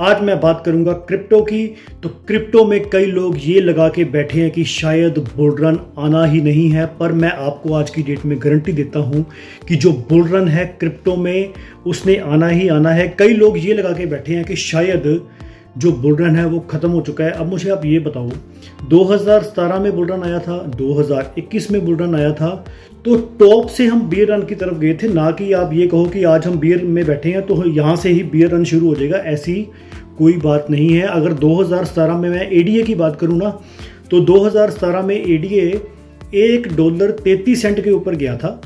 आज मैं बात करूंगा क्रिप्टो की। तो क्रिप्टो में कई लोग ये लगा के बैठे हैं कि शायद बुल रन आना ही नहीं है, पर मैं आपको आज की डेट में गारंटी देता हूं कि जो बुल रन है क्रिप्टो में उसने आना ही आना है। कई लोग ये लगा के बैठे हैं कि शायद जो बुल रन है वो ख़त्म हो चुका है। अब मुझे आप ये बताओ, 2017 में बुल रन आया था, 2021 में बुल रन आया था, तो टॉप से हम बियर रन की तरफ गए थे। ना कि आप ये कहो कि आज हम बियर में बैठे हैं तो यहाँ से ही बियर रन शुरू हो जाएगा, ऐसी कोई बात नहीं है। अगर 2017 में मैं एडीए की बात करूँ ना, तो 2017 में एडीए $1 33 सेंट के ऊपर गया था।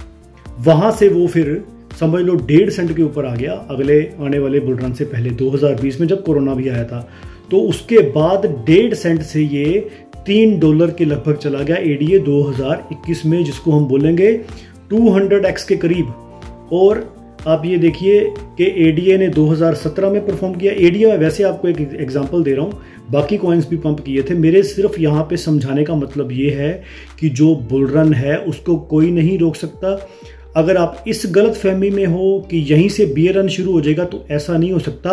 वहाँ से वो फिर समझ लो 1.5 सेंट के ऊपर आ गया अगले आने वाले बुल रन से पहले, 2020 में जब कोरोना भी आया था। तो उसके बाद 1.5 सेंट से ये $3 के लगभग चला गया एडीए 2021 में, जिसको हम बोलेंगे 200x के करीब। और आप ये देखिए कि एडीए ने 2017 में परफॉर्म किया। एडीए में वैसे आपको एक एग्जांपल दे रहा हूँ, बाकी कॉइन्स भी पंप किए थे। मेरे सिर्फ यहाँ पे समझाने का मतलब ये है कि जो बुल रन है उसको कोई नहीं रोक सकता। अगर आप इस गलत फहमी में हो कि यहीं से बियर रन शुरू हो जाएगा, तो ऐसा नहीं हो सकता।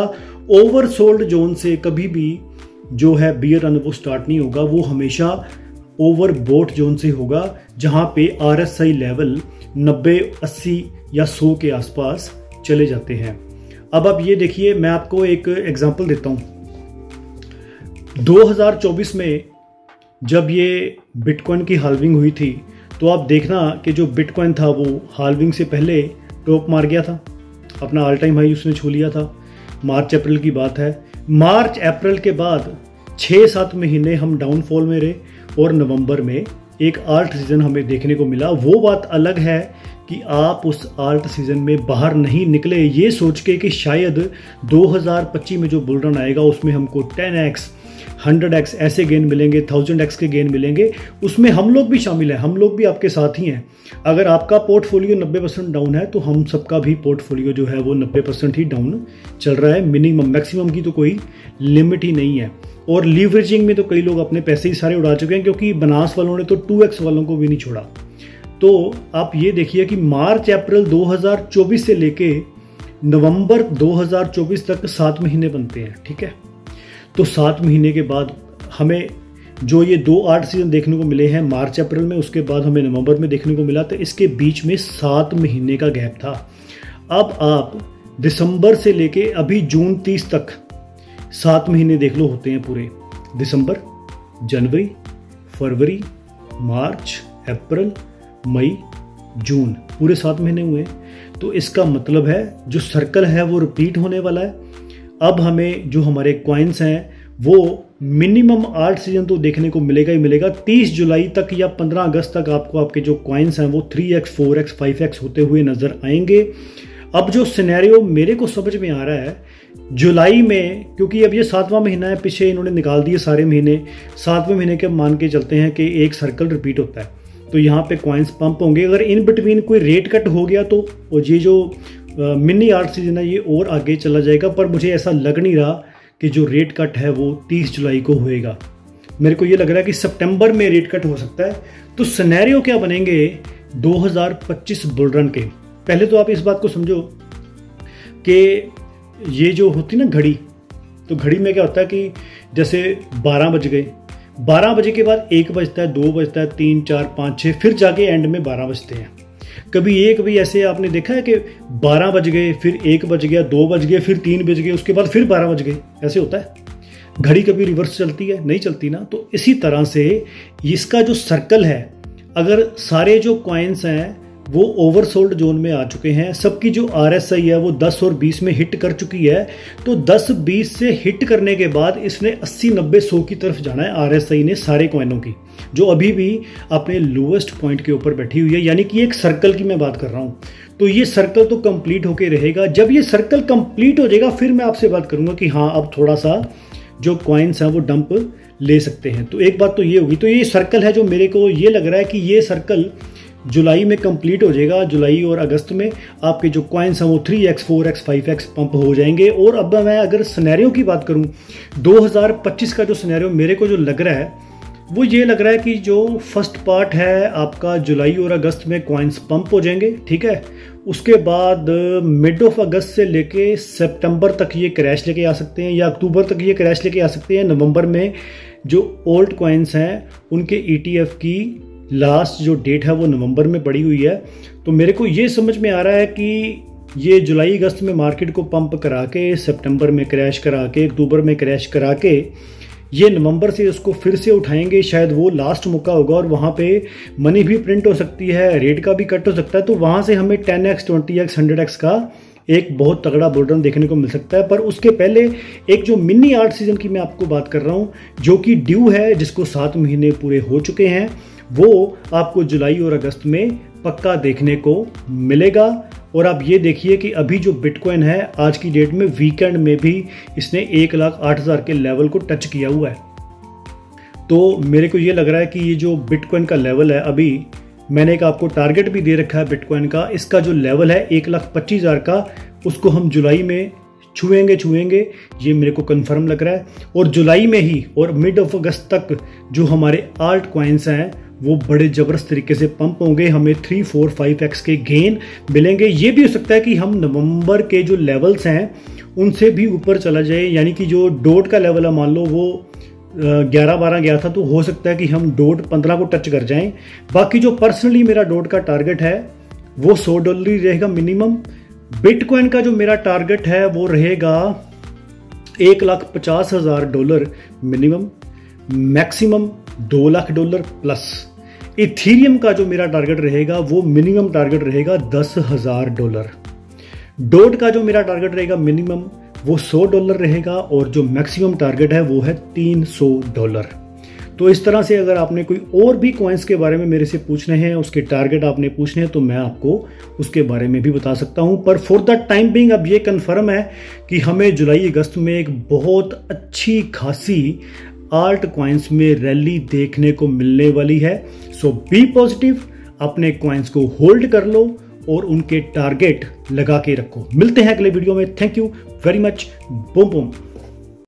ओवरसोल्ड जोन से कभी भी जो है बियर रन वो स्टार्ट नहीं होगा, वो हमेशा ओवर बोट जोन से होगा, जहां पे आरएसआई लेवल 90, 80 या 100 के आसपास चले जाते हैं। अब आप ये देखिए, मैं आपको एक एग्जांपल देता हूं। 2024 में जब ये बिटकॉइन की हाल्विंग हुई थी, तो आप देखना कि जो बिटकॉइन था वो हाल्विंग से पहले टॉप मार गया था, अपना ऑल टाइम हाई उसने छू लिया था। मार्च अप्रैल की बात है। मार्च अप्रैल के बाद 6-7 महीने हम डाउनफॉल में रहे और नवंबर में एक आल्ट सीजन हमें देखने को मिला। वो बात अलग है कि आप उस आल्ट सीजन में बाहर नहीं निकले ये सोच के कि शायद 2025 में जो बुल रन आएगा उसमें हमको 10x 100x ऐसे गेन मिलेंगे, 1000x के गेन मिलेंगे। उसमें हम लोग भी शामिल हैं, हम लोग भी आपके साथ ही हैं। अगर आपका पोर्टफोलियो 90% डाउन है तो हम सबका भी पोर्टफोलियो जो है वो 90% ही डाउन चल रहा है। मिनिमम मैक्सिमम की तो कोई लिमिट ही नहीं है। और लीवरेजिंग में तो कई लोग अपने पैसे ही सारे उड़ा चुके हैं, क्योंकि बनास वालों ने तो 2x वालों को भी नहीं छोड़ा। तो आप ये देखिए कि मार्च अप्रैल 2024 से लेके नवंबर 2024 तक 7 महीने बनते हैं, ठीक है। तो 7 महीने के बाद हमें जो ये 2 आल्ट सीजन देखने को मिले हैं मार्च अप्रैल में, उसके बाद हमें नवंबर में देखने को मिला, तो इसके बीच में 7 महीने का गैप था। अब आप दिसंबर से लेके अभी जून 30 तक 7 महीने देख लो होते हैं पूरे। दिसंबर, जनवरी, फरवरी, मार्च, अप्रैल, मई, जून, पूरे 7 महीने हुए। तो इसका मतलब है जो सर्कल है वो रिपीट होने वाला है। अब हमें जो हमारे कॉइन्स हैं वो मिनिमम आल्ट सीजन तो देखने को मिलेगा ही मिलेगा। 30 जुलाई तक या 15 अगस्त तक आपको आपके जो कॉइन्स हैं वो 3x 4x 5x होते हुए नजर आएंगे। अब जो सिनेरियो मेरे को समझ में आ रहा है जुलाई में, क्योंकि अब ये 7वां महीना है, पीछे इन्होंने निकाल दिए सारे महीने, 7वें महीने के मान के चलते हैं कि एक सर्कल रिपीट होता है, तो यहाँ पे कॉइन्स पंप होंगे। अगर इन बिटवीन कोई रेट कट हो गया तो ये जो मिनी आल्ट सीजन है ये और आगे चला जाएगा। पर मुझे ऐसा लग नहीं रहा कि जो रेट कट है वो 30 जुलाई को होएगा। मेरे को ये लग रहा है कि सितंबर में रेट कट हो सकता है। तो सिनेरियो क्या बनेंगे 2025 बुल रन के? पहले तो आप इस बात को समझो कि ये जो होती ना घड़ी, तो घड़ी में क्या होता है कि जैसे 12 बज गए, 12 बजे के बाद 1 बजता है, 2 बजता है, 3, 4, 5, 6, फिर जाके एंड में 12 बजते हैं। कभी ऐसे आपने देखा है कि 12 बज गए, फिर 1 बज गया, 2 बज गए, फिर 3 बज गए, उसके बाद फिर 12 बज गए, ऐसे होता है? घड़ी कभी रिवर्स चलती है? नहीं चलती ना। तो इसी तरह से इसका जो सर्कल है, अगर सारे जो कॉइन्स हैं वो ओवरसोल्ड जोन में आ चुके हैं, सबकी जो आरएसआई है वो 10 और 20 में हिट कर चुकी है, तो 10-20 से हिट करने के बाद इसने 80-90-100 की तरफ जाना है आरएसआई ने सारे कॉइनों की, जो अभी भी अपने लोएस्ट पॉइंट के ऊपर बैठी हुई है। यानी कि एक सर्कल की मैं बात कर रहा हूं। तो ये सर्कल तो कंप्लीट होके रहेगा। जब ये सर्कल कंप्लीट हो जाएगा फिर मैं आपसे बात करूंगा कि हाँ अब थोड़ा सा जो कॉइन्स हैं वो डंप ले सकते हैं। तो एक बात तो ये होगी। तो ये सर्कल है जो मेरे को ये लग रहा है कि ये सर्कल जुलाई में कंप्लीट हो जाएगा। जुलाई और अगस्त में आपके जो कॉइन्स हैं वो 3x 4x 5x पंप हो जाएंगे। और अब मैं अगर सिनेरियो की बात करूं 2025 का जो सिनेरियो मेरे को जो लग रहा है वो ये लग रहा है कि जो फर्स्ट पार्ट है आपका जुलाई और अगस्त में कॉइन्स पंप हो जाएंगे, ठीक है। उसके बाद मिड ऑफ अगस्त से लेके सितंबर तक ये क्रैश लेके आ सकते हैं, या अक्टूबर तक ये क्रैश लेके आ सकते हैं। नवंबर में जो ओल्ड कॉइन्स हैं उनके ETF की लास्ट जो डेट है वो नवंबर में पड़ी हुई है। तो मेरे को ये समझ में आ रहा है कि ये जुलाई अगस्त में मार्केट को पंप करा के, सितंबर में क्रैश करा के, अक्टूबर में क्रैश करा के, ये नवंबर से उसको फिर से उठाएंगे। शायद वो लास्ट मौका होगा और वहाँ पे मनी भी प्रिंट हो सकती है, रेट का भी कट हो सकता है। तो वहाँ से हमें 10x, 20x, 100x का एक बहुत तगड़ा बुल रन देखने को मिल सकता है। पर उसके पहले एक जो मिनी आर्ट सीजन की मैं आपको बात कर रहा हूँ, जो कि ड्यू है, जिसको 7 महीने पूरे हो चुके हैं, वो आपको जुलाई और अगस्त में पक्का देखने को मिलेगा। और आप ये देखिए कि अभी जो बिटकॉइन है आज की डेट में वीकेंड में भी इसने 1,08,000 के लेवल को टच किया हुआ है। तो मेरे को ये लग रहा है कि ये जो बिटकॉइन का लेवल है, अभी मैंने एक आपको टारगेट भी दे रखा है बिटकॉइन का, इसका जो लेवल है 1,25,000 का, उसको हम जुलाई में छुएंगे, ये मेरे को कंफर्म लग रहा है। और जुलाई में ही और मिड ऑफ अगस्त तक जो हमारे आल्ट कॉइन्स हैं वो बड़े ज़बरदस्त तरीके से पंप होंगे, हमें 3, 4, 5x के गेन मिलेंगे। ये भी हो सकता है कि हम नवंबर के जो लेवल्स हैं उनसे भी ऊपर चला जाए, यानी कि जो डॉट का लेवल है, मान लो वो 11-12 गया था, तो हो सकता है कि हम डॉट 15 को टच कर जाएं। बाकी जो पर्सनली मेरा डॉट का टारगेट है वो $100 ही रहेगा मिनिमम। बिटकॉइन का जो मेरा टारगेट है वो रहेगा $1,50,000 मिनिमम, मैक्सिमम $2,00,000 प्लस। इथीरियम का जो मेरा टारगेट रहेगा वो मिनिमम टारगेट रहेगा $10,000। डॉट का जो मेरा टारगेट रहेगा मिनिमम वो $100 रहेगा, और जो मैक्सिमम टारगेट है वो है $300। तो इस तरह से अगर आपने कोई और भी कॉइन्स के बारे में मेरे से पूछने हैं, उसके टारगेट आपने पूछने हैं, तो मैं आपको उसके बारे में भी बता सकता हूं। पर फॉर द टाइम बिंग अब ये कंफर्म है कि हमें जुलाई अगस्त में एक बहुत अच्छी खासी आल्ट कॉइन्स में रैली देखने को मिलने वाली है। सो बी पॉजिटिव, अपने कॉइन्स को होल्ड कर लो और उनके टारगेट लगा के रखो। मिलते हैं अगले वीडियो में। Thank you very much. Boom boom.